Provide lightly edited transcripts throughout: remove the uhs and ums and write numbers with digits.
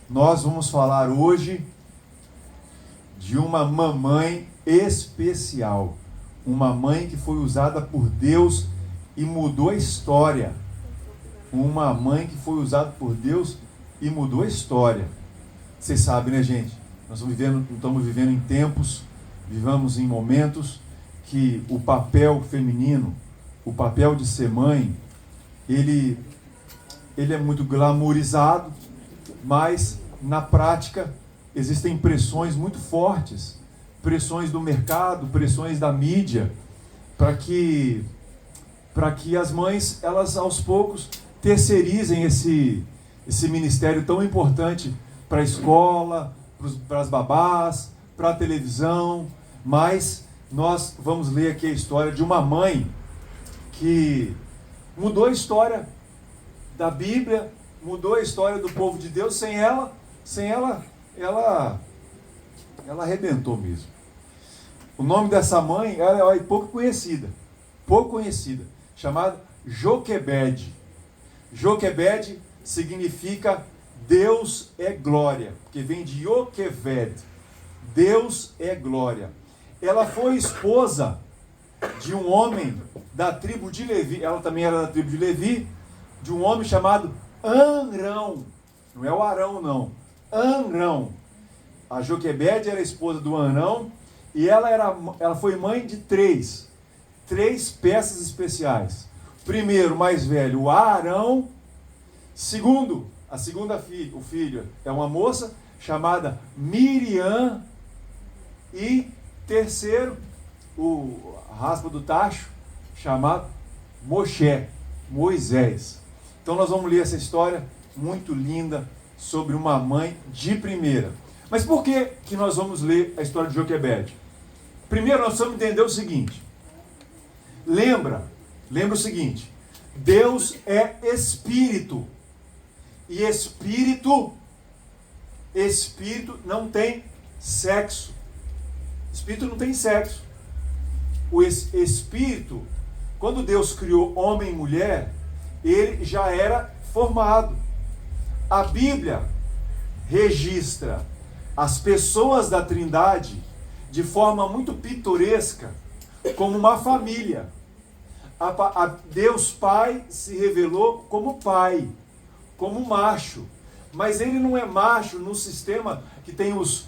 Nós vamos falar hoje de uma mamãe especial. Uma mãe que foi usada por Deus e mudou a história. Uma mãe que foi usada por Deus e mudou a história. Vocês sabem, né, gente? Nós estamos vivendo em tempos, vivamos em momentos que o papel feminino, o papel de ser mãe, ele é muito glamourizado, mas na prática existem pressões muito fortes, pressões do mercado, pressões da mídia, para que as mães, elas aos poucos terceirizem esse ministério tão importante para a escola, para as babás, para a televisão. Mas nós vamos ler aqui a história de uma mãe que mudou a história da Bíblia, mudou a história do povo de Deus. Sem ela, ela arrebentou mesmo. O nome dessa mãe é pouco conhecida, chamada Joquebede. Joquebede significa Deus é glória, porque vem de Yoqueved, Deus é glória. Ela foi esposa de um homem da tribo de Levi, ela também era da tribo de Levi, de um homem chamado Anrão, não é o Arão não, Anrão. A Joquebede era esposa do Anrão e ela foi mãe de três peças especiais. Primeiro, o mais velho, o Arão. Segundo, o filho é uma moça chamada Miriam. E terceiro, a raspa do tacho, chamado Moisés. Então nós vamos ler essa história muito linda sobre uma mãe de primeira. Mas por que nós vamos ler a história de Joquebede? Primeiro nós vamos entender o seguinte. Lembra o seguinte: Deus é espírito. E espírito não tem sexo. Espírito não tem sexo. O espírito, quando Deus criou homem e mulher, ele já era formado. A Bíblia registra as pessoas da Trindade de forma muito pitoresca, como uma família. Deus Pai se revelou como pai, como macho, mas ele não é macho no sistema que tem os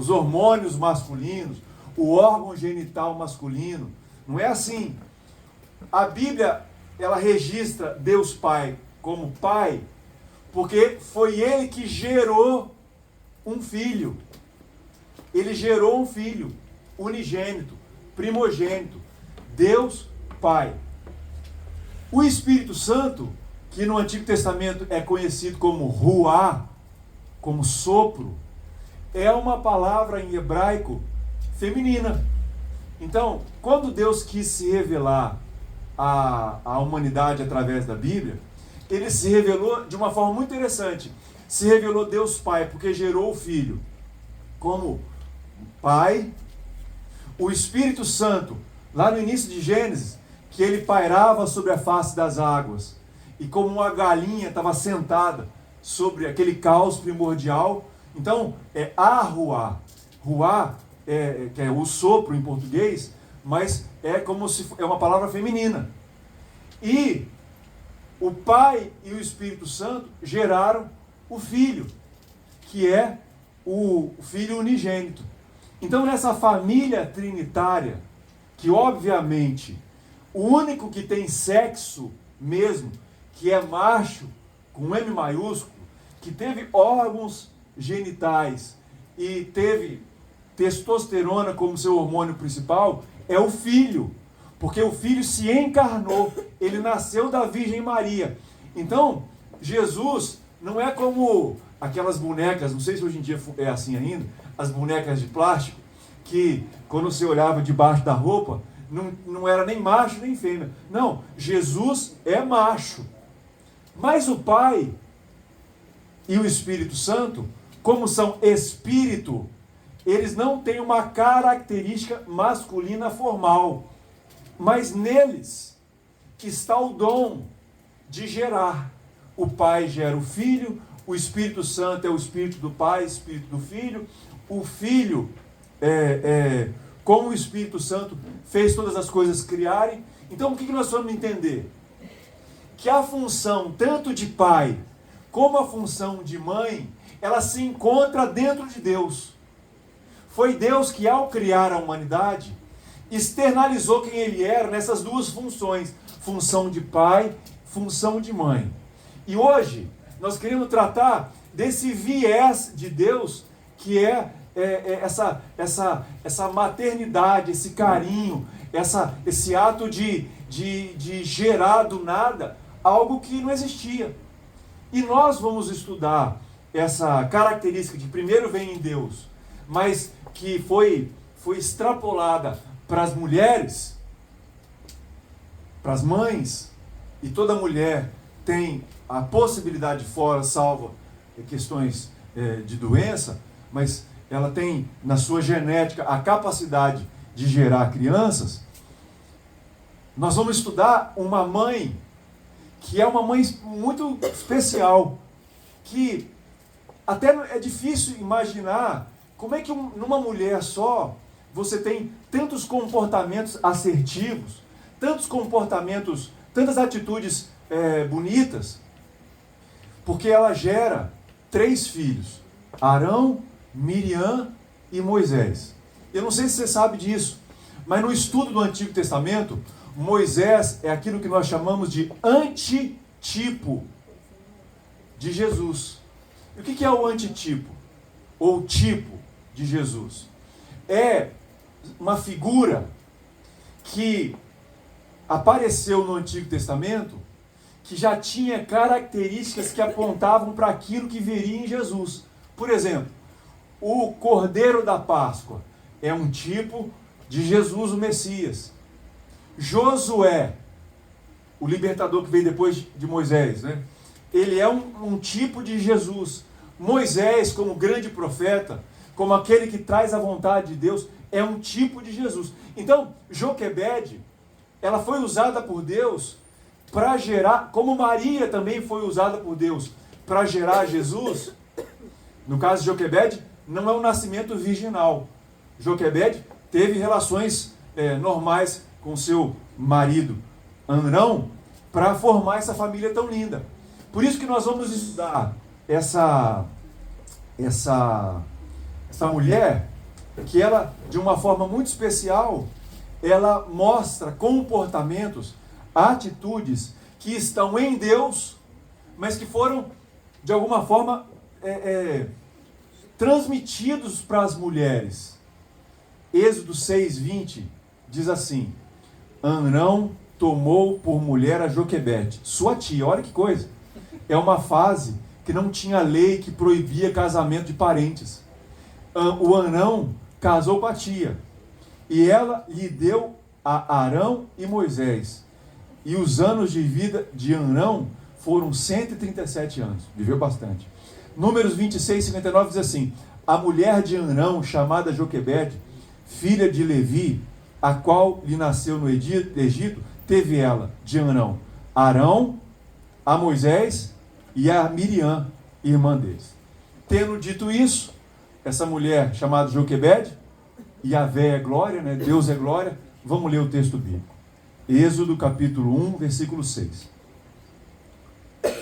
hormônios masculinos, o órgão genital masculino. Não é assim. A Bíblia, ela registra Deus Pai como pai, porque foi ele que gerou um filho. Ele gerou um filho unigênito, primogênito, Deus Pai. O Espírito Santo, que no Antigo Testamento é conhecido como ruá, como sopro, é uma palavra em hebraico feminina. Então, quando Deus quis se revelar à humanidade através da Bíblia, ele se revelou de uma forma muito interessante. Se revelou Deus Pai, porque gerou o Filho como Pai. O Espírito Santo, lá no início de Gênesis, que ele pairava sobre a face das águas, e como uma galinha estava sentada sobre aquele caos primordial. Então, é Arruá. Ruá, que é o sopro em português, mas é como se é uma palavra feminina. E o Pai e o Espírito Santo geraram o Filho, que é o Filho unigênito. Então, nessa família trinitária, que obviamente o único que tem sexo mesmo, que é macho, com M maiúsculo, que teve órgãos genitais e teve testosterona como seu hormônio principal, é o Filho. Porque o Filho se encarnou, ele nasceu da Virgem Maria. Então, Jesus não é como aquelas bonecas, não sei se hoje em dia é assim ainda, as bonecas de plástico, que quando você olhava debaixo da roupa, não era nem macho nem fêmea. Não, Jesus é macho. Mas o Pai e o Espírito Santo, como são espírito, eles não têm uma característica masculina formal. Mas neles está o dom de gerar. O Pai gera o Filho, o Espírito Santo é o Espírito do Pai, Espírito do Filho, o Filho, como o Espírito Santo, fez todas as coisas criarem. Então, o que nós vamos entender? Que a função tanto de pai como a função de mãe, ela se encontra dentro de Deus. Foi Deus que, ao criar a humanidade, externalizou quem ele era nessas duas funções, função de pai, função de mãe. E hoje, nós queremos tratar desse viés de Deus, que é essa maternidade, esse carinho, esse ato de gerar do nada algo que não existia. E nós vamos estudar essa característica de primeiro vem em Deus, mas que foi extrapolada para as mulheres, para as mães, e toda mulher tem a possibilidade fora, salva questões de doença, mas ela tem na sua genética a capacidade de gerar crianças. Nós vamos estudar uma mãe que é uma mãe muito especial, que até é difícil imaginar como é que numa mulher só você tem tantos comportamentos assertivos, tantos comportamentos, tantas atitudes bonitas, porque ela gera 3 filhos, Arão, Miriam e Moisés. Eu não sei se você sabe disso, mas no estudo do Antigo Testamento, Moisés é aquilo que nós chamamos de antitipo de Jesus. E o que é o antitipo? Ou tipo de Jesus? É uma figura que apareceu no Antigo Testamento, que já tinha características que apontavam para aquilo que viria em Jesus. Por exemplo, o Cordeiro da Páscoa é um tipo de Jesus, o Messias. Josué, o libertador que veio depois de Moisés, né? Ele é um tipo de Jesus. Moisés, como grande profeta, como aquele que traz a vontade de Deus, é um tipo de Jesus. Então, Joquebede, ela foi usada por Deus para gerar, como Maria também foi usada por Deus para gerar Jesus. No caso de Joquebede, não é um nascimento virginal. Joquebede teve relações normais com seu marido Arão para formar essa família tão linda. Por isso que nós vamos estudar essa mulher, que ela, de uma forma muito especial, ela mostra comportamentos, atitudes que estão em Deus, mas que foram, de alguma forma, transmitidos para as mulheres. Êxodo 6:20 diz assim: Arão tomou por mulher a Joquebede, sua tia. Olha que coisa. É uma fase que não tinha lei que proibia casamento de parentes. O Arão casou com a tia, e ela lhe deu a Arão e Moisés. E os anos de vida de Arão foram 137 anos. Viveu bastante. Números 26:59 diz assim: a mulher de Arão, chamada Joquebede, filha de Levi, a qual lhe nasceu no Egito, teve ela, de Arão, a Moisés e a Miriam, irmã deles. Tendo dito isso, essa mulher chamada Joquebede, Yahvé é glória, né? Deus é glória. Vamos ler o texto bíblico. Êxodo capítulo 1, versículo 6.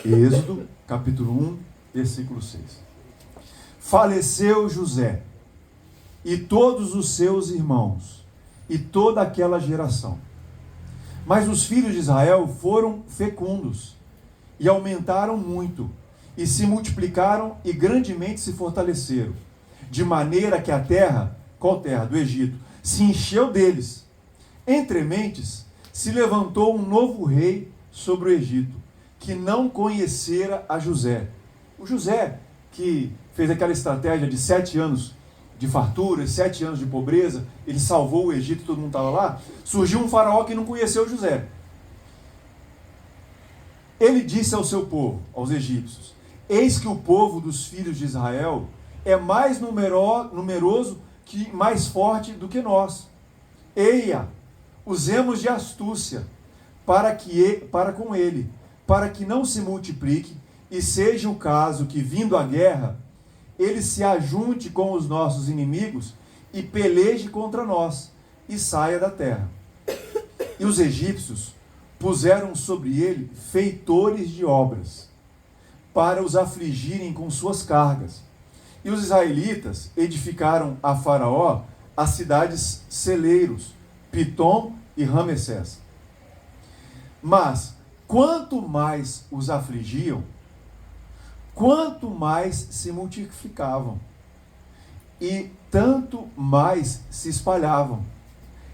Êxodo capítulo 1, versículo 6. Faleceu José e todos os seus irmãos e toda aquela geração. Mas os filhos de Israel foram fecundos e aumentaram muito, e se multiplicaram e grandemente se fortaleceram, de maneira que a terra, qual terra? Do Egito, se encheu deles. Entre mentes se levantou um novo rei sobre o Egito, que não conhecera a José. O José, que fez aquela estratégia de 7 anos de fartura e 7 anos de pobreza, ele salvou o Egito, todo mundo estava lá. Surgiu um faraó que não conheceu José. Ele disse ao seu povo, aos egípcios: eis que o povo dos filhos de Israel é mais numeroso que mais forte do que nós. Eia, usemos de astúcia para com ele, para que não se multiplique e seja o caso que, vindo a guerra, ele se ajunte com os nossos inimigos e peleje contra nós, e saia da terra. E os egípcios puseram sobre ele feitores de obras, para os afligirem com suas cargas. E os israelitas edificaram a Faraó as cidades celeiros, Pitom e Ramessés. Mas, quanto mais os afligiam, quanto mais se multiplicavam, e tanto mais se espalhavam.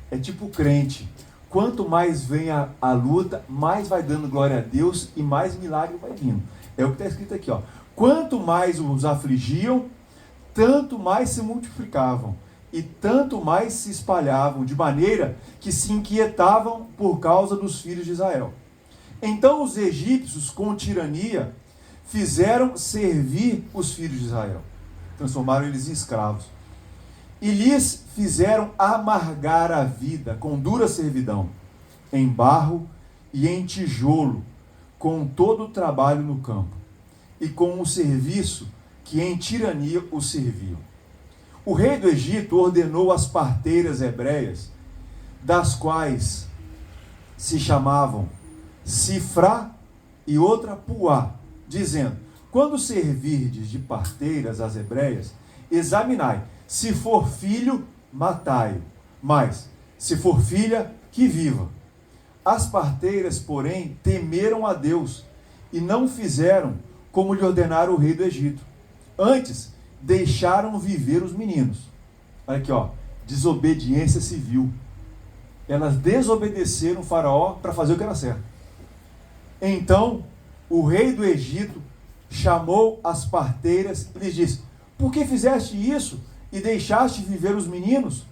É tipo crente. Quanto mais vem a luta, mais vai dando glória a Deus e mais milagre vai vindo. É o que está escrito aqui, ó. Quanto mais os afligiam, tanto mais se multiplicavam e tanto mais se espalhavam, de maneira que se inquietavam por causa dos filhos de Israel. Então os egípcios, com tirania, fizeram servir os filhos de Israel. Transformaram eles em escravos. E lhes fizeram amargar a vida com dura servidão, em barro e em tijolo, com todo o trabalho no campo, e com o serviço que em tirania os serviam. O rei do Egito ordenou as parteiras hebreias, das quais se chamavam Sifrá e outra Puá, dizendo: quando servirdes de parteiras as hebreias, examinai, se for filho, matai-o, mas, se for filha, que viva. As parteiras, porém, temeram a Deus, e não fizeram como lhe ordenara o rei do Egito. Antes, deixaram viver os meninos. Olha aqui, ó, desobediência civil. Elas desobedeceram o Faraó para fazer o que era certo. Então, o rei do Egito chamou as parteiras e lhes disse: por que fizeste isso e deixaste viver os meninos?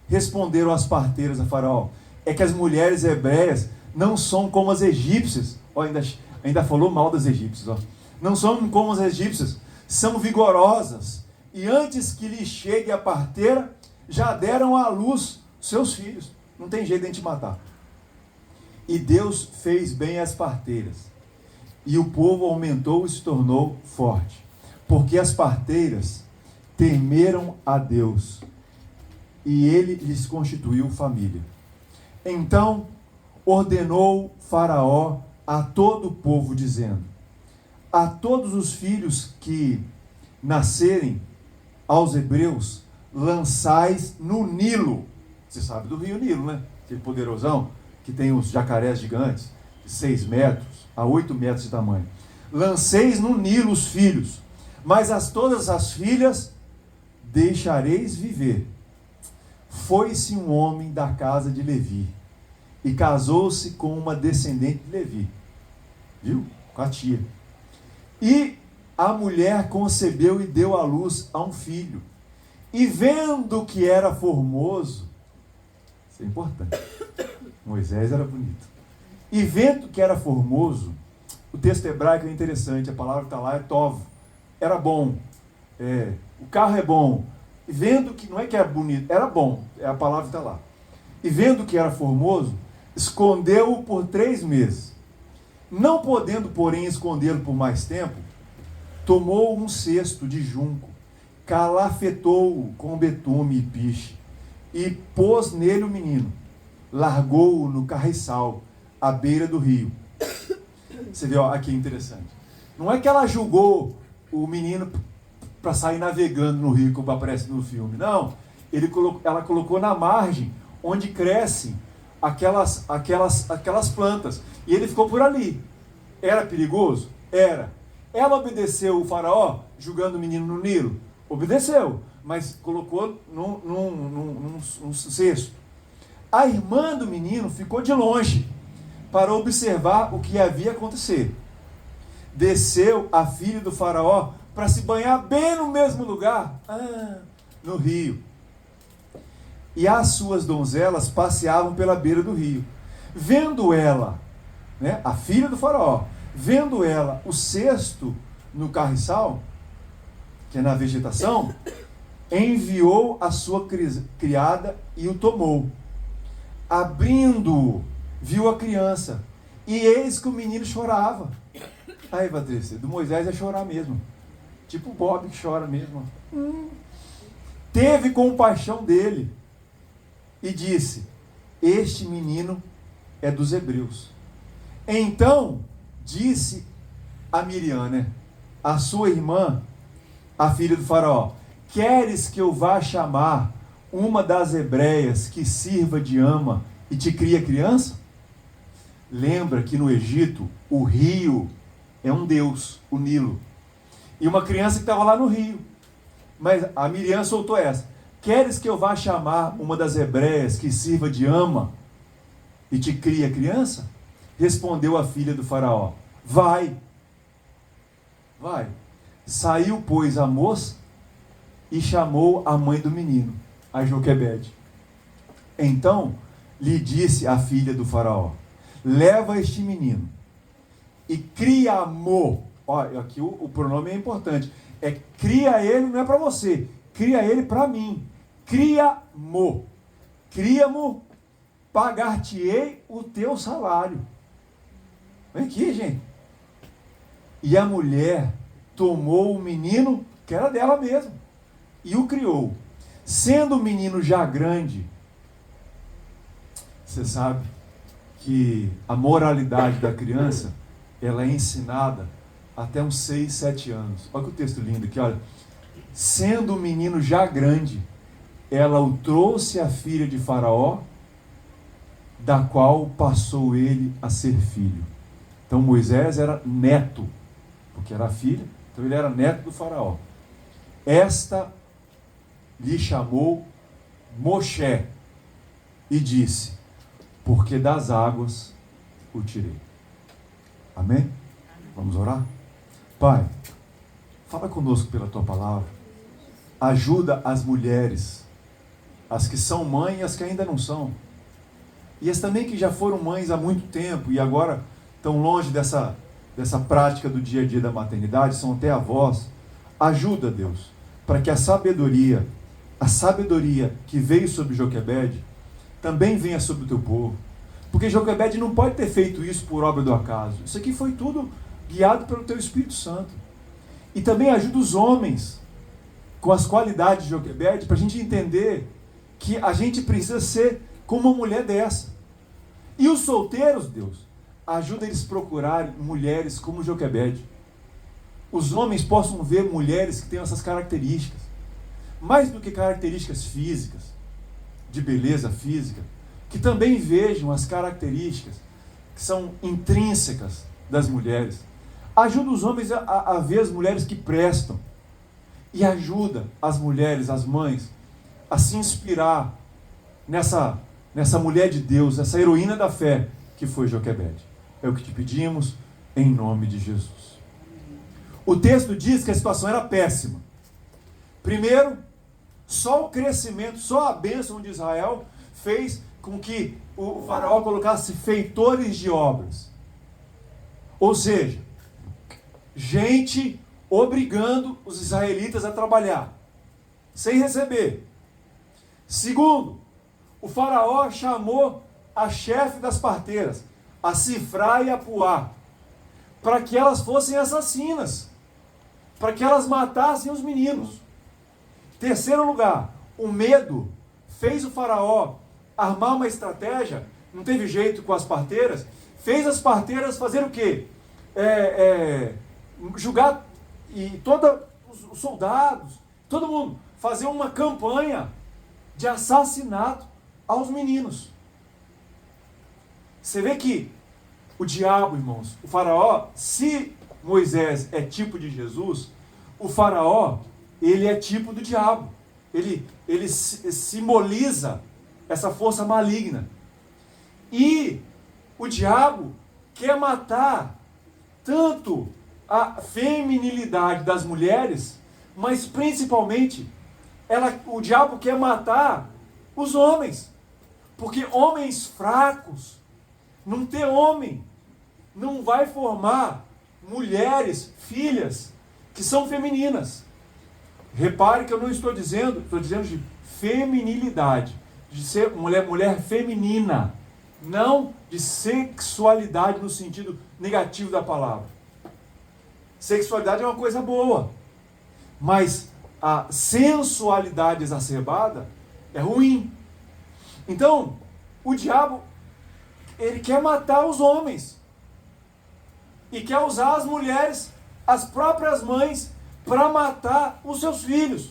Responderam as parteiras a Faraó: é que as mulheres hebreias não são como as egípcias. Ó, ainda falou mal das egípcias. Ó. Não são como as egípcias, são vigorosas, e antes que lhe chegue a parteira, já deram à luz seus filhos. Não tem jeito de a gente matar. E Deus fez bem às parteiras, e o povo aumentou e se tornou forte, porque as parteiras temeram a Deus, e ele lhes constituiu família. Então ordenou Faraó a todo o povo, dizendo: a todos os filhos que nascerem aos hebreus, lançais no Nilo. Você sabe do rio Nilo, né? Aquele poderosão que tem os jacarés gigantes, de 6 metros a 8 metros de tamanho. Lanceis no Nilo os filhos, mas todas as filhas deixareis viver. Foi-se um homem da casa de Levi, e casou-se com uma descendente de Levi. Viu? Com a tia. E a mulher concebeu e deu à luz a um filho. E vendo que era formoso, isso é importante, Moisés era bonito. E vendo que era formoso, o texto hebraico é interessante, a palavra que está lá é tov, era bom, o carro é bom. E vendo que, não é que era bonito, era bom, a palavra está lá. E vendo que era formoso, escondeu-o por 3 meses. Não podendo, porém, escondê-lo por mais tempo, tomou um cesto de junco, calafetou-o com betume e piche, e pôs nele o menino, largou-o no carriçal, à beira do rio. Você vê, ó, aqui é interessante. Não é que ela julgou o menino para sair navegando no rio, como aparece no filme. Não, ela colocou na margem, onde crescem aquelas plantas. E ele ficou por ali. Era perigoso? Era. Ela obedeceu o Faraó, julgando o menino no Nilo? Obedeceu, mas colocou num cesto. A irmã do menino ficou de longe para observar o que havia acontecer. Desceu a filha do Faraó para se banhar bem no mesmo lugar, no rio. E as suas donzelas passeavam pela beira do rio. Vendo ela, né, a filha do Faraó, vendo ela o cesto no carriçal, que é na vegetação, enviou a sua criada e o tomou. Abrindo-o, viu a criança, e eis que o menino chorava. Aí, Patrícia, do Moisés é chorar mesmo. Tipo o Bob que chora mesmo. Teve compaixão dele e disse: este menino é dos hebreus. Então disse a Miriam, né, a sua irmã, a filha do faraó: queres que eu vá chamar uma das hebreias que sirva de ama e te cria criança? Lembra que no Egito o rio é um deus, o Nilo, e uma criança que estava lá no rio. Mas a Miriam soltou essa: queres que eu vá chamar uma das hebreias que sirva de ama e te cria criança? Respondeu a filha do faraó: vai. Saiu, pois, a moça e chamou a mãe do menino, a Joquebede. Então lhe disse a filha do faraó: leva este menino e cria-mo. Olha, aqui o pronome é importante. É cria ele, não é para você. Cria ele para mim. Cria-mo. Cria-mo, pagar-te-ei o teu salário. Vem aqui, gente. E a mulher tomou o menino, que era dela mesmo, e o criou. Sendo o menino já grande, você sabe que a moralidade da criança, ela é ensinada até uns 6, 7 anos. Olha que o texto lindo aqui, olha. Sendo o menino já grande, ela o trouxe à filha de Faraó, da qual passou ele a ser filho. Então Moisés era neto, porque era filho, então ele era neto do Faraó. Esta lhe chamou Moshe e disse: porque das águas o tirei. Amém? Vamos orar? Pai, fala conosco pela tua palavra. Ajuda as mulheres, as que são mães e as que ainda não são, e as também que já foram mães há muito tempo e agora estão longe dessa prática do dia a dia da maternidade, são até avós. Ajuda, Deus, para que a sabedoria que veio sobre Joquebede também venha sobre o teu povo, porque Joquebede não pode ter feito isso por obra do acaso. Isso aqui foi tudo guiado pelo teu Espírito Santo. E também ajuda os homens com as qualidades de Joquebede, para a gente entender que a gente precisa ser como uma mulher dessa. E os solteiros, Deus, ajuda eles a procurarem mulheres como Joquebede. Os homens possam ver mulheres que tenham essas características, mais do que características físicas, de beleza física, que também vejam as características que são intrínsecas das mulheres. Ajuda os homens a ver as mulheres que prestam, e ajuda as mulheres, as mães, a se inspirar nessa mulher de Deus, essa heroína da fé que foi Joquebede. É o que te pedimos, em nome de Jesus. O texto diz que a situação era péssima. Primeiro, só o crescimento, só a bênção de Israel fez com que o faraó colocasse feitores de obras. Ou seja, gente obrigando os israelitas a trabalhar, sem receber. Segundo, o faraó chamou a chefe das parteiras, a Sifrá e a Puá, para que elas fossem assassinas, para que elas matassem os meninos. Terceiro lugar, o medo fez o faraó armar uma estratégia, não teve jeito com as parteiras, fez as parteiras fazer o quê? Julgar, e todos os soldados, todo mundo, fazer uma campanha de assassinato aos meninos. Você vê que o diabo, irmãos, o faraó, se Moisés é tipo de Jesus, o faraó, ele é tipo do diabo. Ele simboliza essa força maligna. E o diabo quer matar tanto a feminilidade das mulheres, mas principalmente o diabo quer matar os homens. Porque homens fracos, não ter homem, não vai formar mulheres, filhas, que são femininas. Repare que eu não estou dizendo de feminilidade, de ser mulher feminina, não de sexualidade no sentido negativo da palavra. Sexualidade é uma coisa boa, mas a sensualidade exacerbada é ruim. Então, o diabo, ele quer matar os homens. E quer usar as mulheres, as próprias mães, para matar os seus filhos.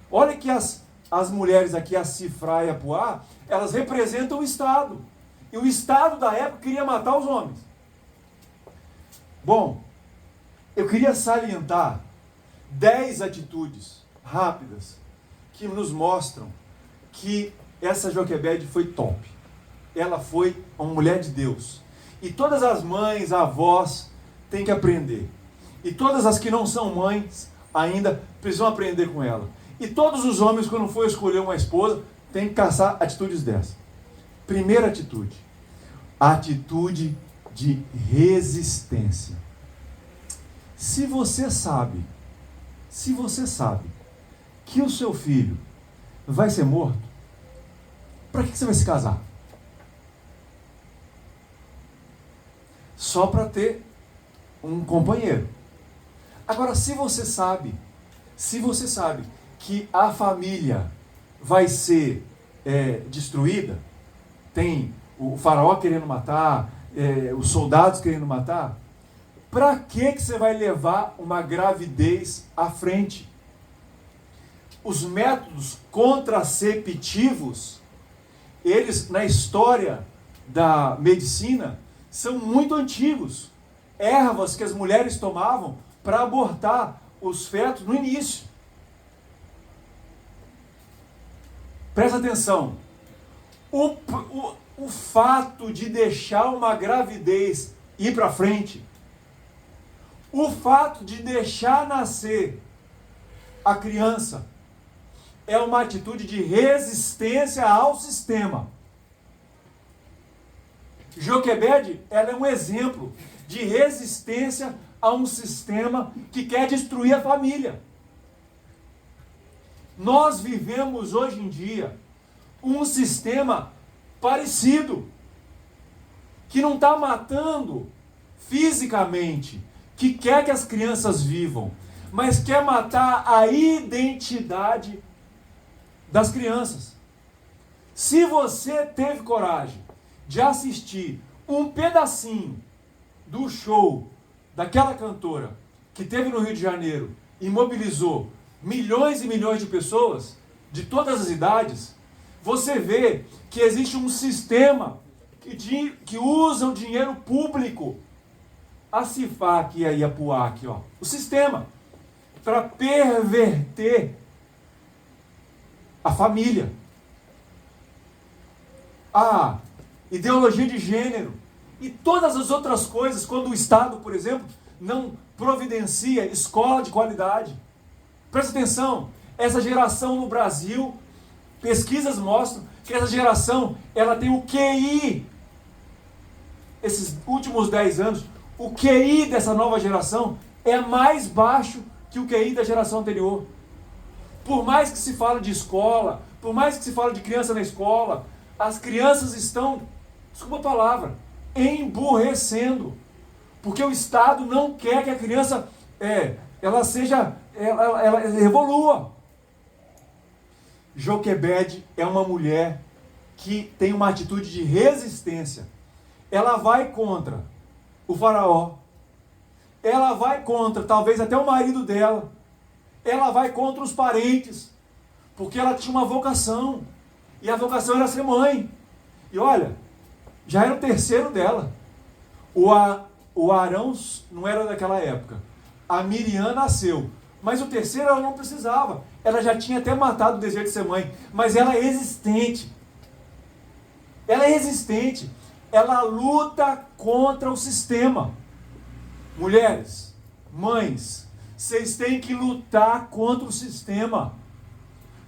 Olha que as mulheres aqui, a Sifra e a Puá, elas representam o Estado. E o Estado da época queria matar os homens. Bom, eu queria salientar 10 atitudes rápidas que nos mostram que essa Joquebede foi top. Ela foi uma mulher de Deus. E todas as mães, avós, têm que aprender. E todas as que não são mães ainda precisam aprender com ela. E todos os homens, quando for escolher uma esposa, têm que caçar atitudes dessas. Primeira atitude, a atitude de resistência. Se você sabe que o seu filho vai ser morto, para que você vai se casar? Só para ter um companheiro. Agora, se você sabe que a família vai ser destruída, tem o faraó querendo matar, os soldados querendo matar, para que você vai levar uma gravidez à frente? Os métodos contraceptivos, eles na história da medicina são muito antigos. Ervas que as mulheres tomavam para abortar os fetos no início. Presta atenção. O fato de deixar uma gravidez ir para frente, o fato de deixar nascer a criança, é uma atitude de resistência ao sistema. Joquebede, ela é um exemplo de resistência a um sistema que quer destruir a família. Nós vivemos hoje em dia um sistema parecido, que não está matando fisicamente, que quer que as crianças vivam, mas quer matar a identidade das crianças. Se você teve coragem de assistir um pedacinho do show daquela cantora que teve no Rio de Janeiro e mobilizou milhões e milhões de pessoas de todas as idades, você vê que existe um sistema que usa o dinheiro público, a Sifra aqui e a Puá aqui, ó, o sistema, para perverter a família, a ideologia de gênero e todas as outras coisas, quando o Estado, por exemplo, não providencia escola de qualidade. Presta atenção, essa geração no Brasil, pesquisas mostram que essa geração, ela tem o QI, esses últimos 10 anos, o QI dessa nova geração é mais baixo que o QI da geração anterior. Por mais que se fale de escola, por mais que se fale de criança na escola, as crianças estão, desculpa a palavra, emburrecendo. Porque o Estado não quer que a criança ela evolua. Joquebede é uma mulher que tem uma atitude de resistência. Ela vai contra o faraó. Ela vai contra, talvez até o marido dela. Ela vai contra os parentes. Porque ela tinha uma vocação. E a vocação era ser mãe. E olha, já era o terceiro dela. O Arão não era daquela época. A Miriam nasceu. Mas o terceiro ela não precisava. Ela já tinha até matado o desejo de ser mãe. Mas ela é resistente. Ela é resistente. Ela luta contra o sistema. Mulheres, mães, vocês têm que lutar contra o sistema.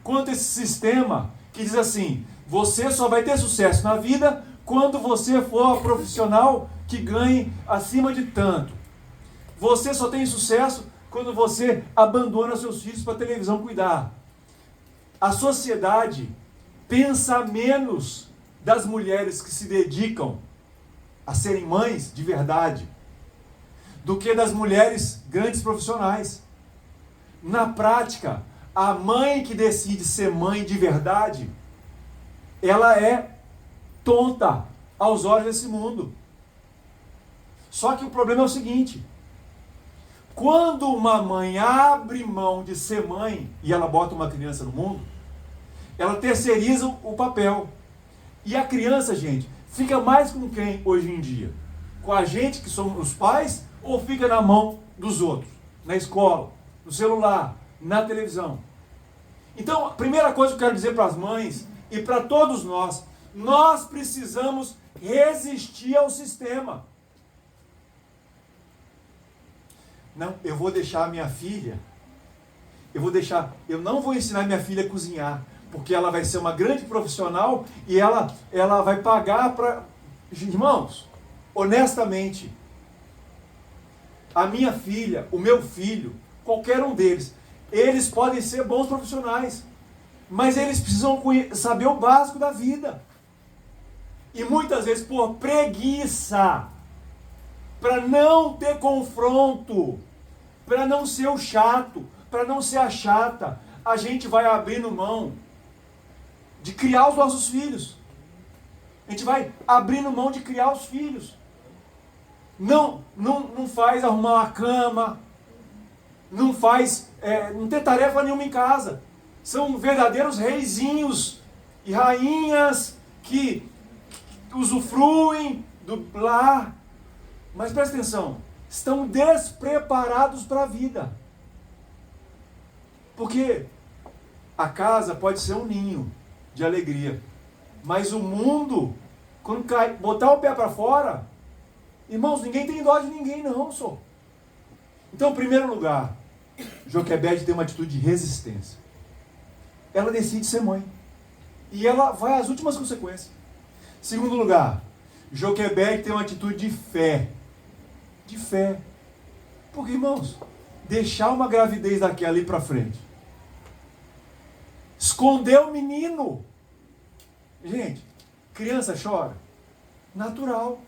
Contra esse sistema que diz assim: você só vai ter sucesso na vida quando você for a profissional que ganhe acima de tanto. Você só tem sucesso quando você abandona seus filhos para a televisão cuidar. A sociedade pensa menos das mulheres que se dedicam a serem mães de verdade do que das mulheres grandes profissionais. Na prática, a mãe que decide ser mãe de verdade, ela é tonta aos olhos desse mundo. Só que o problema é o seguinte: quando uma mãe abre mão de ser mãe e ela bota uma criança no mundo, ela terceiriza o papel. E a criança, gente, fica mais com quem hoje em dia? Com a gente, que somos os pais, ou fica na mão dos outros? Na escola, no celular, na televisão. Então, a primeira coisa que eu quero dizer para as mães e para todos nós precisamos resistir ao sistema. Não, eu vou deixar a minha filha, eu não vou ensinar minha filha a cozinhar, porque ela vai ser uma grande profissional e ela vai pagar para... Irmãos, honestamente, a minha filha, o meu filho, qualquer um deles, eles podem ser bons profissionais, mas eles precisam saber o básico da vida. E muitas vezes, por preguiça, para não ter confronto, para não ser o chato, para não ser a chata, a gente vai abrindo mão de criar os nossos filhos. A gente vai abrindo mão de criar os filhos. Não faz arrumar uma cama, não tem tarefa nenhuma em casa. São verdadeiros reizinhos e rainhas que usufruem do lar. Mas presta atenção, estão despreparados para a vida. Porque a casa pode ser um ninho de alegria, mas o mundo, quando botar o pé para fora, irmãos, ninguém tem dó de ninguém não, só. Então, em primeiro lugar, Joquebede tem uma atitude de resistência. Ela decide ser mãe. E ela vai às últimas consequências. Segundo lugar, Joquebede tem uma atitude de fé. De fé. Porque, irmãos, deixar uma gravidez daquela ali para frente, esconder o menino. Gente, criança chora. Natural.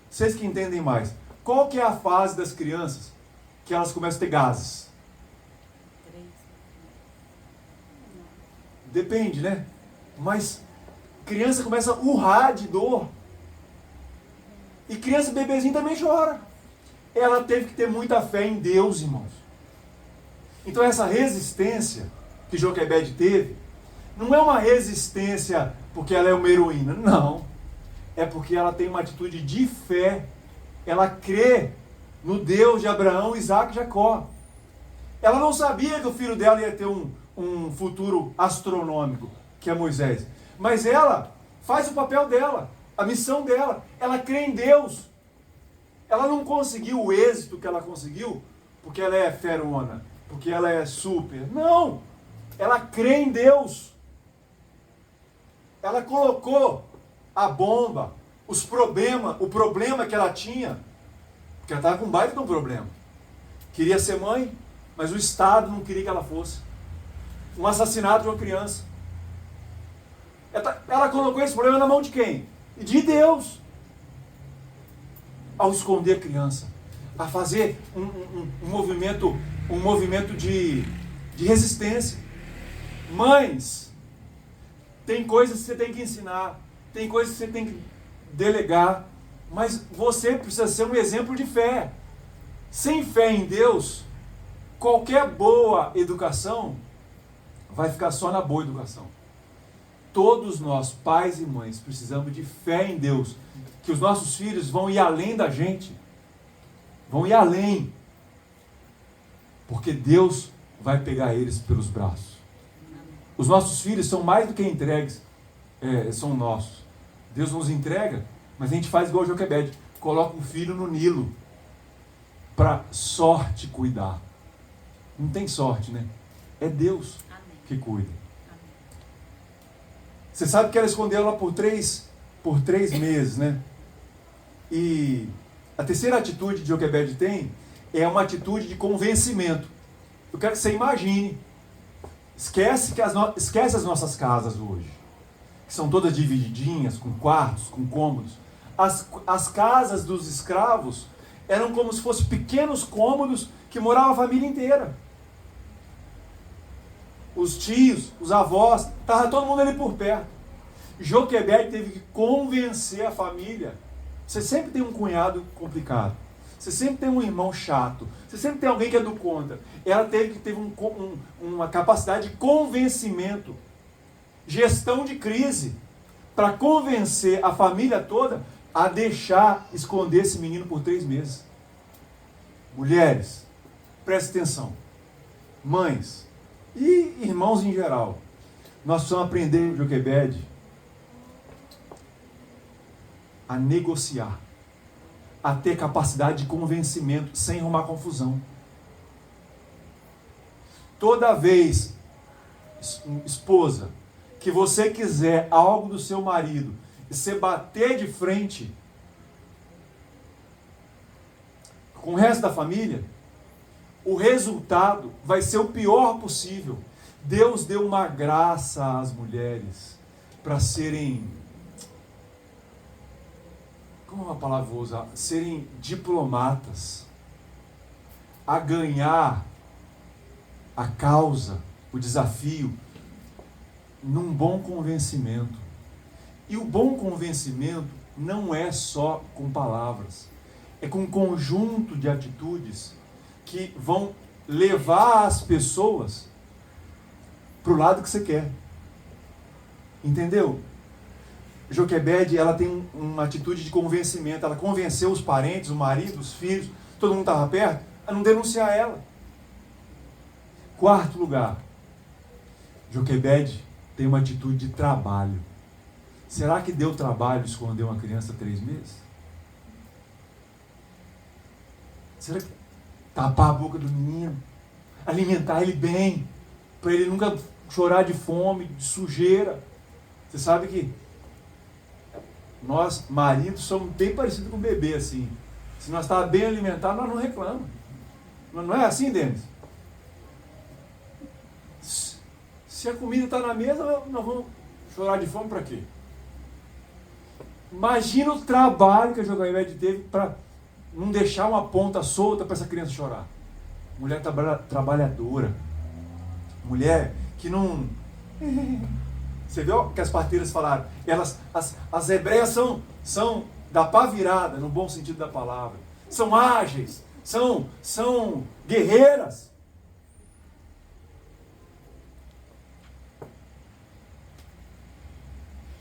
Vocês que entendem mais. Qual que é a fase das crianças que elas começam a ter gases? Depende, né? Mas criança começa a urrar de dor. E criança bebezinho também chora. Ela teve que ter muita fé em Deus, irmãos. Então essa resistência que Joquebede teve, não é uma resistência porque ela é uma heroína, não. É porque ela tem uma atitude de fé. Ela crê no Deus de Abraão, Isaac e Jacó. Ela não sabia que o filho dela ia ter um futuro astronômico, que é Moisés. Mas ela faz o papel dela, a missão dela. Ela crê em Deus. Ela não conseguiu o êxito que ela conseguiu porque ela é ferona, porque ela é super. Não! Ela crê em Deus. Ela colocou a bomba, o problema que ela tinha, porque ela estava com um baita de um problema. Queria ser mãe, mas o Estado não queria que ela fosse. Um assassinato de uma criança. Ela colocou esse problema na mão de quem? De Deus. Ao esconder a criança, a fazer um movimento de resistência. Mães, tem coisas que você tem que ensinar, tem coisas que você tem que delegar, mas você precisa ser um exemplo de fé. Sem fé em Deus, qualquer boa educação vai ficar só na boa educação. Todos nós, pais e mães, precisamos de fé em Deus, que os nossos filhos vão ir além da gente, vão ir além, porque Deus vai pegar eles pelos braços. Os nossos filhos são mais do que entregues, são nossos. Deus nos entrega, mas a gente faz igual a Joquebede, coloca um filho no Nilo, para sorte cuidar. Não tem sorte, né? É Deus que cuida. Você sabe que ela escondeu ela por três meses, né? E a terceira atitude que Joquebede tem é uma atitude de convencimento. Eu quero que você imagine. Esquece as nossas casas hoje, que são todas divididinhas, com quartos, com cômodos. As casas dos escravos eram como se fossem pequenos cômodos que morava a família inteira. Os tios, os avós, estava todo mundo ali por perto. Joquebede teve que convencer a família. Você sempre tem um cunhado complicado. Você sempre tem um irmão chato. Você sempre tem alguém que é do contra. Ela teve uma capacidade de convencimento, gestão de crise, para convencer a família toda a deixar esconder esse menino por 3 meses. Mulheres, prestem atenção. Mães e irmãos em geral. Nós precisamos aprender, Joquebede, a negociar, a ter capacidade de convencimento sem arrumar confusão. Toda vez, esposa, que você quiser algo do seu marido e você bater de frente com o resto da família, o resultado vai ser o pior possível. Deus deu uma graça às mulheres para serem, como é uma palavra vou usar? Serem diplomatas, a ganhar a causa, o desafio, num bom convencimento. E o bom convencimento não é só com palavras, é com um conjunto de atitudes que vão levar as pessoas para o lado que você quer. Entendeu? Joquebede, ela tem uma atitude de convencimento. Ela convenceu os parentes, o marido, os filhos, todo mundo estava perto, a não denunciar ela. 4º lugar, Joquebede tem uma atitude de trabalho. Será que deu trabalho esconder uma criança 3 meses? Será que tapar a boca do menino, alimentar ele bem, para ele nunca chorar de fome, de sujeira? Você sabe que nós, maridos, somos bem parecidos com o bebê, assim. Se nós estamos bem alimentados, nós não reclamamos. Não é assim, Denis? Se a comida está na mesa, nós vamos chorar de fome para quê? Imagina o trabalho que a Joquebede teve para não deixar uma ponta solta para essa criança chorar. Mulher trabalhadora. Mulher que não... Você viu que as parteiras falaram? As hebreias são da pá virada, no bom sentido da palavra. São ágeis, são guerreiras.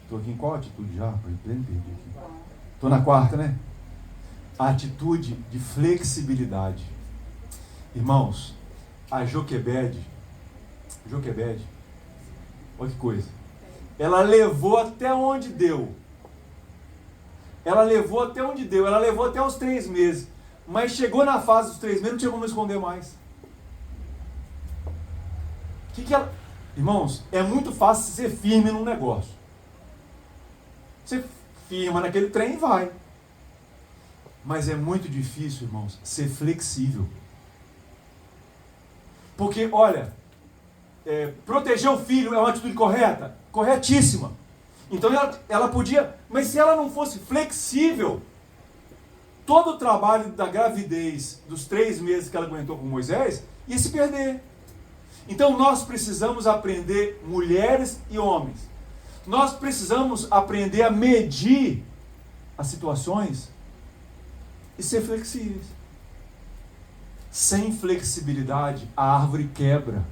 Estou aqui em qual atitude já? Estou na 4ª, né? A atitude de flexibilidade. Irmãos, a Joquebede, olha que coisa. Ela levou até onde deu. Ela levou até os 3 meses. Mas chegou na fase dos 3 meses, não tinha como esconder mais. Que ela... Irmãos, é muito fácil ser firme num negócio. Você firma naquele trem e vai. Mas é muito difícil, irmãos, ser flexível. Porque, olha, proteger o filho é uma atitude correta? Corretíssima. Então ela podia, mas se ela não fosse flexível, todo o trabalho da gravidez, dos 3 meses que ela aguentou com Moisés, ia se perder. Então nós precisamos aprender, mulheres e homens, nós precisamos aprender a medir as situações e ser flexíveis. Sem flexibilidade, a árvore quebra.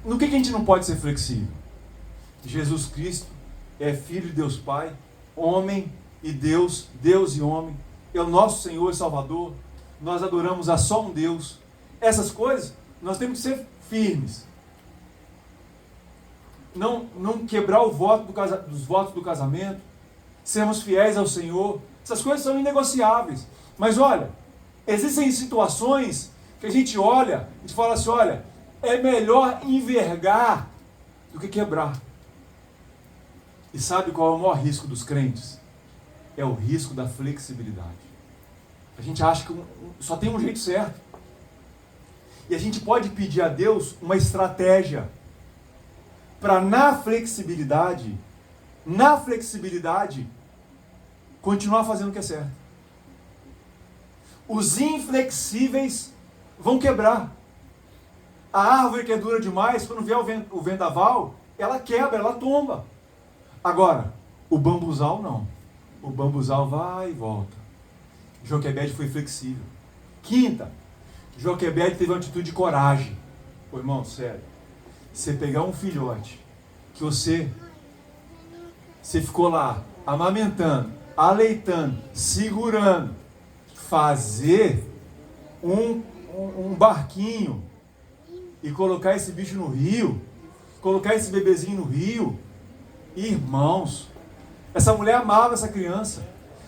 No que a gente não pode ser flexível? Jesus Cristo é Filho de Deus Pai, homem e Deus, Deus e homem, é o nosso Senhor e Salvador, nós adoramos a só um Deus. Essas coisas, nós temos que ser firmes. Não quebrar o voto dos votos do casamento, sermos fiéis ao Senhor, essas coisas são inegociáveis. Mas olha, existem situações que a gente olha, a gente fala assim, olha, é melhor envergar do que quebrar. E sabe qual é o maior risco dos crentes? É o risco da flexibilidade. A gente acha que só tem um jeito certo. E a gente pode pedir a Deus uma estratégia para na flexibilidade, continuar fazendo o que é certo. Os inflexíveis vão quebrar. A árvore que é dura demais, quando vier o vendaval, ela quebra, ela tomba. Agora, o bambuzal não. O bambuzal vai e volta. Joquebede foi flexível. Quinta, Joquebede teve uma atitude de coragem. Pô, irmão, sério. Você pegar um filhote que você ficou lá amamentando, aleitando, segurando, fazer um barquinho e colocar esse bicho no rio, colocar esse bebezinho no rio, irmãos, essa mulher amava essa criança,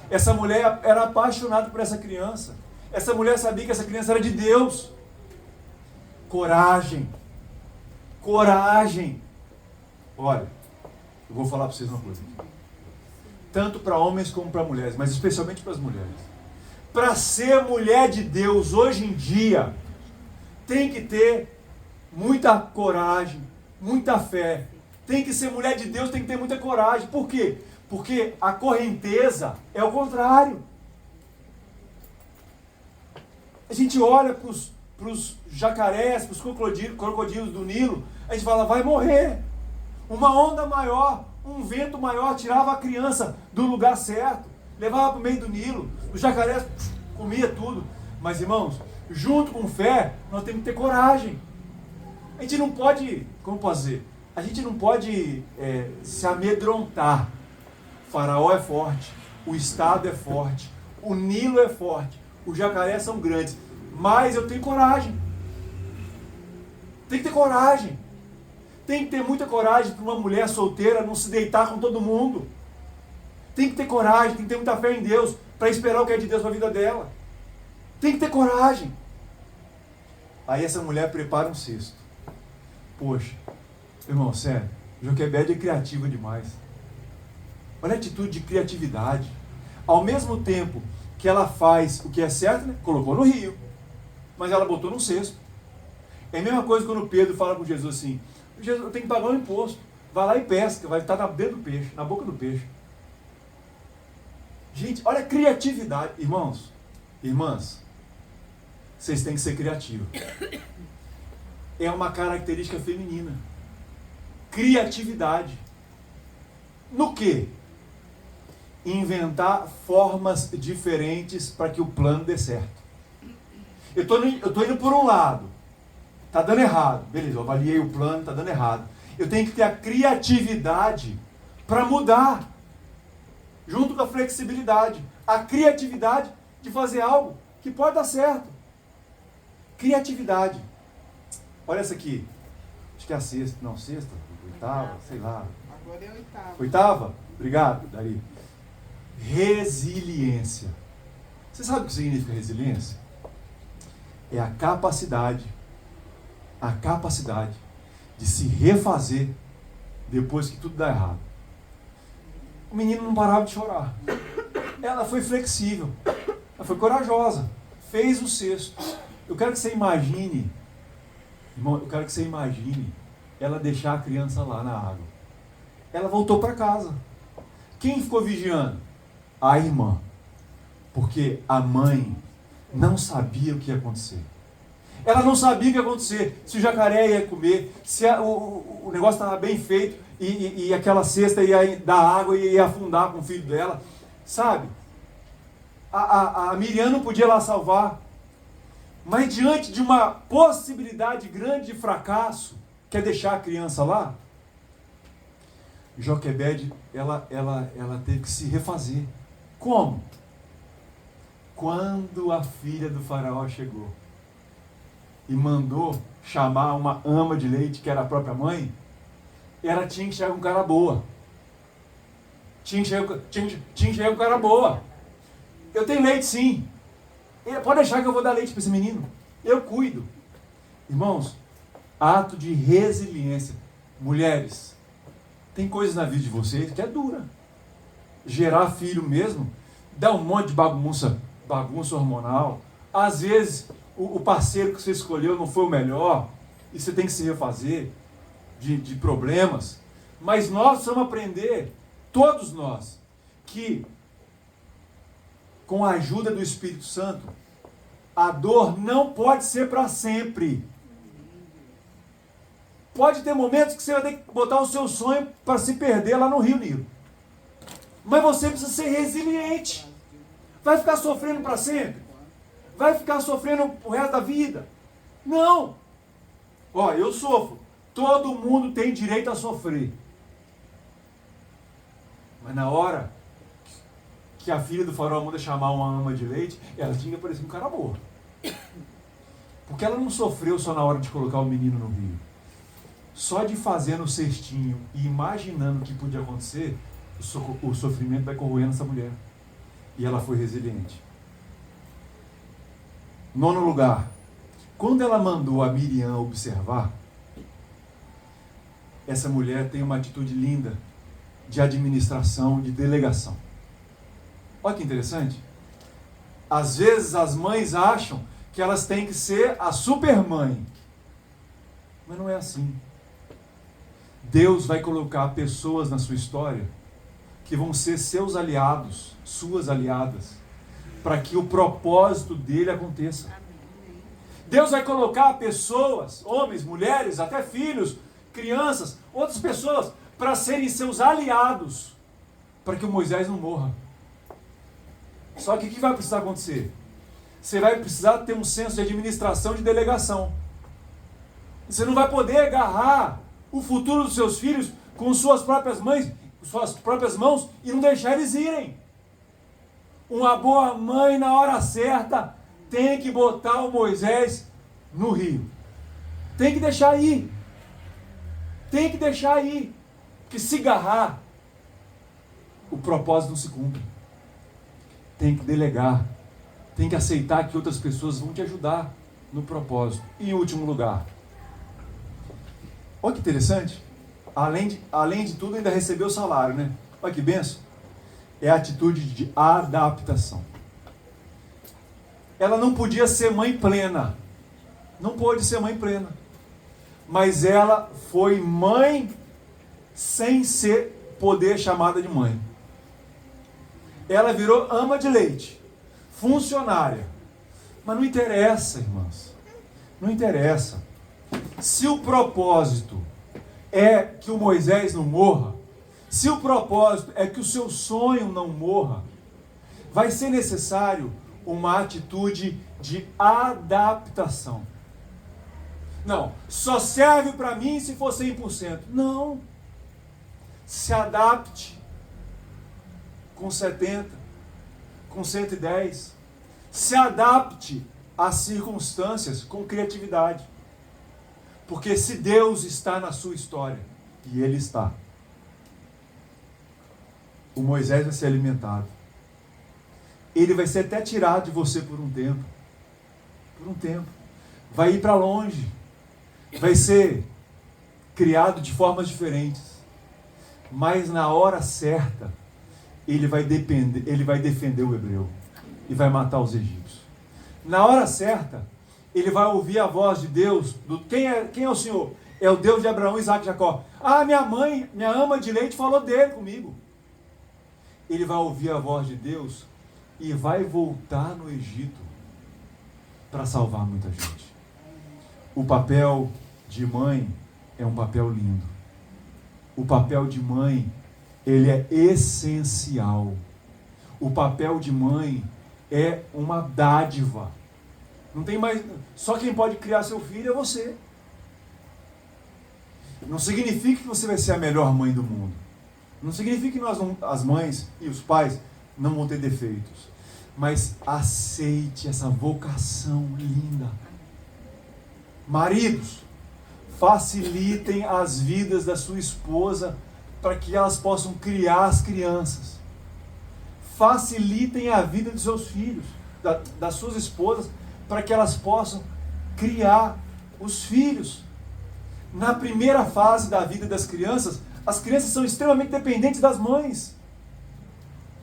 essa mulher era apaixonada por essa criança, essa mulher sabia que essa criança era de Deus. Coragem, coragem. Olha, eu vou falar para vocês uma coisa, tanto para homens como para mulheres, mas especialmente para as mulheres. Para ser mulher de Deus hoje em dia, tem que ter muita coragem, muita fé. Tem que ser mulher de Deus, tem que ter muita coragem. Por quê? Porque a correnteza é o contrário. A gente olha para os jacarés, para os crocodilos do Nilo, a gente fala, vai morrer. Uma onda maior, um vento maior tirava a criança do lugar certo, levava para o meio do Nilo, os jacarés comia tudo. Mas, irmãos, junto com fé, nós temos que ter coragem. A gente não pode, como posso dizer, a gente não pode se amedrontar. O faraó é forte, o Estado é forte, o Nilo é forte, os jacarés são grandes, mas eu tenho coragem. Tem que ter coragem. Tem que ter muita coragem para uma mulher solteira não se deitar com todo mundo. Tem que ter coragem, tem que ter muita fé em Deus para esperar o que é de Deus para a vida dela. Tem que ter coragem. Aí essa mulher prepara um cesto. Poxa, irmão, sério, Joquebede é criativa demais. Olha a atitude de criatividade. Ao mesmo tempo que ela faz o que é certo, né? Colocou no rio, mas ela botou no cesto. É a mesma coisa quando Pedro fala com Jesus assim, Jesus, eu tenho que pagar um imposto. Vai lá e pesca, vai estar dentro do peixe, na boca do peixe. Gente, olha a criatividade. Irmãos, irmãs, vocês têm que ser criativos. É uma característica feminina. Criatividade. No quê? Inventar formas diferentes para que o plano dê certo. Eu estou indo por um lado. Está dando errado. Beleza, eu avaliei o plano, está dando errado. Eu tenho que ter a criatividade para mudar. Junto com a flexibilidade. A criatividade de fazer algo que pode dar certo. Criatividade. Olha essa aqui. Acho que é a sexta. Não, sexta? Oitava? Sei lá. Agora é oitava. Oitava? Obrigado, Dari. Resiliência. Você sabe o que significa resiliência? É a capacidade de se refazer depois que tudo dá errado. O menino não parava de chorar. Ela foi flexível. Ela foi corajosa. Fez o cesto. Eu quero que você imagine, irmão, ela deixar a criança lá na água. Ela voltou para casa. Quem ficou vigiando? A irmã. Porque a mãe não sabia o que ia acontecer. Ela não sabia o que ia acontecer. Se o jacaré ia comer, se o negócio estava bem feito e aquela cesta ia dar água e ia afundar com o filho dela. Sabe? A Miriam não podia lá salvar. Mas diante de uma possibilidade grande de fracasso, que é deixar a criança lá, Joquebede, ela teve que se refazer. Como? Quando a filha do faraó chegou e mandou chamar uma ama de leite, que era a própria mãe, ela tinha que chegar com cara boa. Tinha que chegar com cara boa. Eu tenho leite sim. Pode deixar que eu vou dar leite para esse menino. Eu cuido. Irmãos, ato de resiliência. Mulheres, tem coisas na vida de vocês que é dura. Gerar filho mesmo, dá um monte de bagunça hormonal. Às vezes, o parceiro que você escolheu não foi o melhor, e você tem que se refazer de problemas. Mas nós vamos aprender, todos nós, que com a ajuda do Espírito Santo, A dor não pode ser para sempre. Pode ter momentos que você vai ter que botar o seu sonho para se perder lá no Rio Nilo. Mas você precisa ser resiliente. Vai ficar sofrendo para sempre? Vai ficar sofrendo o resto da vida? Não. Ó, eu sofro. Todo mundo tem direito a sofrer. Mas na hora que a filha do faraó manda chamar uma ama de leite, ela tinha que parecer um cara morto. Porque ela não sofreu só na hora de colocar o menino no rio. Só de fazer no cestinho e imaginando o que podia acontecer, o sofrimento vai corroendo essa mulher. E ela foi resiliente. 9º lugar. Quando ela mandou a Miriam observar, essa mulher tem uma atitude linda de administração, de delegação. Olha que interessante. Às vezes as mães acham que elas têm que ser a supermãe. Mas não é assim. Deus vai colocar pessoas na sua história que vão ser seus aliados, suas aliadas, para que o propósito dele aconteça. Deus vai colocar pessoas, homens, mulheres, até filhos, crianças, outras pessoas, para serem seus aliados, para que o Moisés não morra. Só que o que vai precisar acontecer? Você vai precisar ter um senso de administração, de delegação. Você não vai poder agarrar o futuro dos seus filhos com suas próprias mãos e não deixar eles irem. Uma boa mãe, na hora certa, tem que botar o Moisés no rio. Tem que deixar ir. Tem que deixar ir. Porque se agarrar, o propósito não se cumpre. Tem que delegar. Tem que aceitar que outras pessoas vão te ajudar no propósito. E em último lugar, olha que interessante. Além de tudo, ainda recebeu o salário, né? Olha que benção. É a atitude de adaptação. Ela não podia ser mãe plena. Não pôde ser mãe plena. Mas ela foi mãe sem poder chamada de mãe. Ela virou ama de leite. Funcionária. Mas não interessa, irmãs. Não interessa. Se o propósito é que o Moisés não morra, se o propósito é que o seu sonho não morra, vai ser necessário uma atitude de adaptação. Não, só serve para mim se for 100%. Não. Se adapte com 70, com 110. Se adapte às circunstâncias com criatividade. Porque se Deus está na sua história, e Ele está, o Moisés vai ser alimentado. Ele vai ser até tirado de você por um tempo. Por um tempo. Vai ir para longe. Vai ser criado de formas diferentes. Mas na hora certa, ele vai defender o hebreu. E vai matar os egípcios. Na hora certa, ele vai ouvir a voz de Deus. Quem é o Senhor? É o Deus de Abraão, Isaac e Jacó. Ah, minha mãe, minha ama de leite falou dele comigo. Ele vai ouvir a voz de Deus e vai voltar no Egito para salvar muita gente. O papel de mãe é um papel lindo. O papel de mãe, ele é essencial. O papel de mãe é uma dádiva. Não tem mais. Só quem pode criar seu filho é você. Não significa que você vai ser a melhor mãe do mundo. Não significa que as mães e os pais não vão ter defeitos. Mas aceite essa vocação linda. Maridos, facilitem as vidas da sua esposa para que elas possam criar as crianças. Facilitem a vida dos seus filhos, das suas esposas, para que elas possam criar os filhos. Na primeira fase da vida das crianças, as crianças são extremamente dependentes das mães.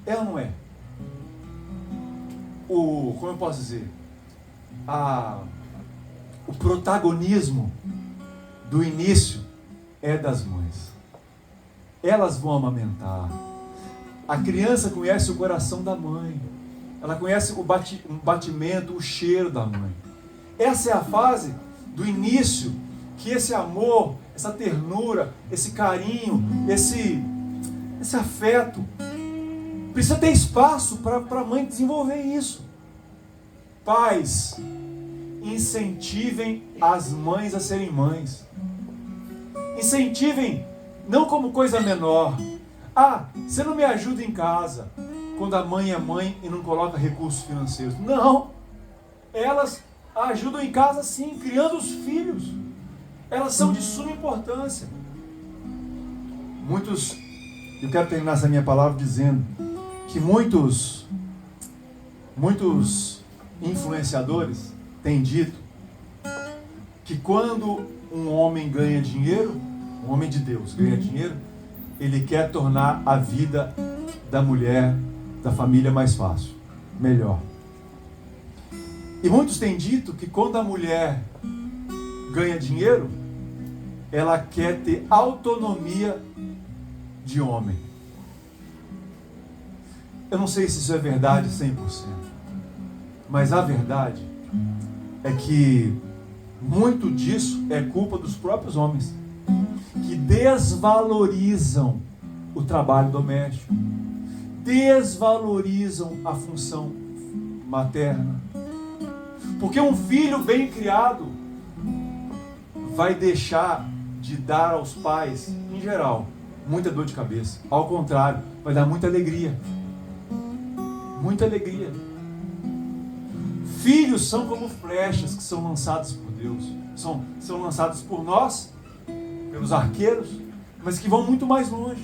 É ou não é? Como eu posso dizer? O protagonismo do início é das mães. Elas vão amamentar. A criança conhece o coração da mãe. Ela conhece o batimento, o cheiro da mãe. Essa é a fase do início que esse amor, essa ternura, esse carinho, esse afeto, precisa ter espaço para a mãe desenvolver isso. Pais, incentivem as mães a serem mães. Incentivem, não como coisa menor. Ah, você não me ajuda em casa, quando a mãe é mãe e não coloca recursos financeiros. Não, elas ajudam em casa sim, criando os filhos. Elas são de suma importância. Eu quero terminar essa minha palavra dizendo que muitos influenciadores têm dito que quando um homem ganha dinheiro, um homem de Deus ganha dinheiro, ele quer tornar a vida da mulher, da família mais fácil, melhor. E muitos têm dito que quando a mulher ganha dinheiro, ela quer ter autonomia de homem. Eu não sei se isso é verdade 100%, mas a verdade é que muito disso é culpa dos próprios homens, que desvalorizam o trabalho doméstico, desvalorizam a função materna. Porque um filho bem criado vai deixar de dar aos pais, em geral, muita dor de cabeça. Ao contrário, vai dar muita alegria. Muita alegria. Filhos são como flechas que são lançadas por Deus. São lançadas por nós, pelos arqueiros, mas que vão muito mais longe.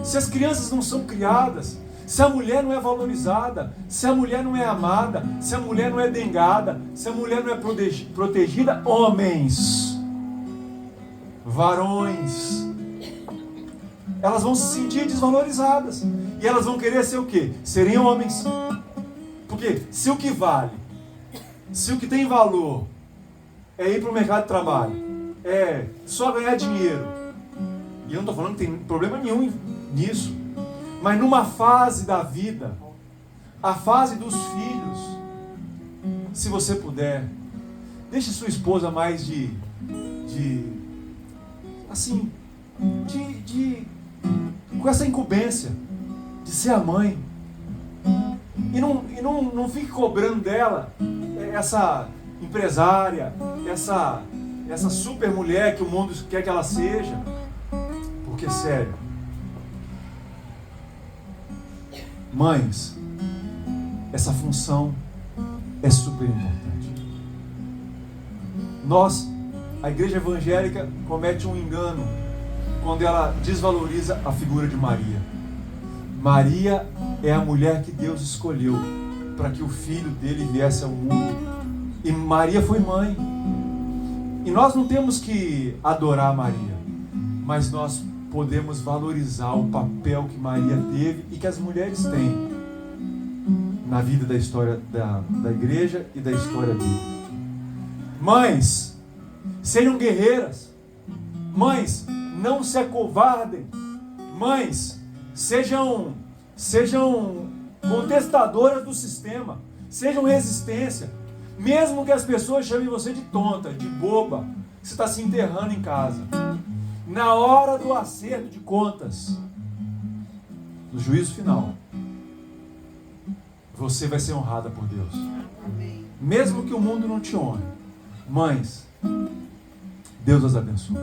Se as crianças não são criadas, se a mulher não é valorizada, se a mulher não é amada, se a mulher não é dengada, se a mulher não é protegida, homens, varões, elas vão se sentir desvalorizadas. E elas vão querer ser o quê? Serem homens. Porque se o que vale, se o que tem valor é ir para o mercado de trabalho, é só ganhar dinheiro, e eu não estou falando que tem problema nenhum nisso, mas numa fase da vida, a fase dos filhos, se você puder, deixe sua esposa mais com essa incumbência de ser a mãe, e não fique cobrando dela essa empresária, essa super mulher que o mundo quer que ela seja. Porque, sério, mães, essa função é super importante. A igreja evangélica comete um engano quando ela desvaloriza a figura de Maria. Maria é a mulher que Deus escolheu para que o filho dele viesse ao mundo. E Maria foi mãe. E nós não temos que adorar Maria, mas nós podemos valorizar o papel que Maria teve e que as mulheres têm na vida da história da igreja e da história dele. Mães, sejam guerreiras. Mães, não se acovardem. Mães, sejam contestadoras do sistema. Sejam resistência. Mesmo que as pessoas chamem você de tonta, de boba, você está se enterrando em casa. Na hora do acerto de contas, no juízo final, você vai ser honrada por Deus. Mesmo que o mundo não te honre. Mães, Deus as abençoe.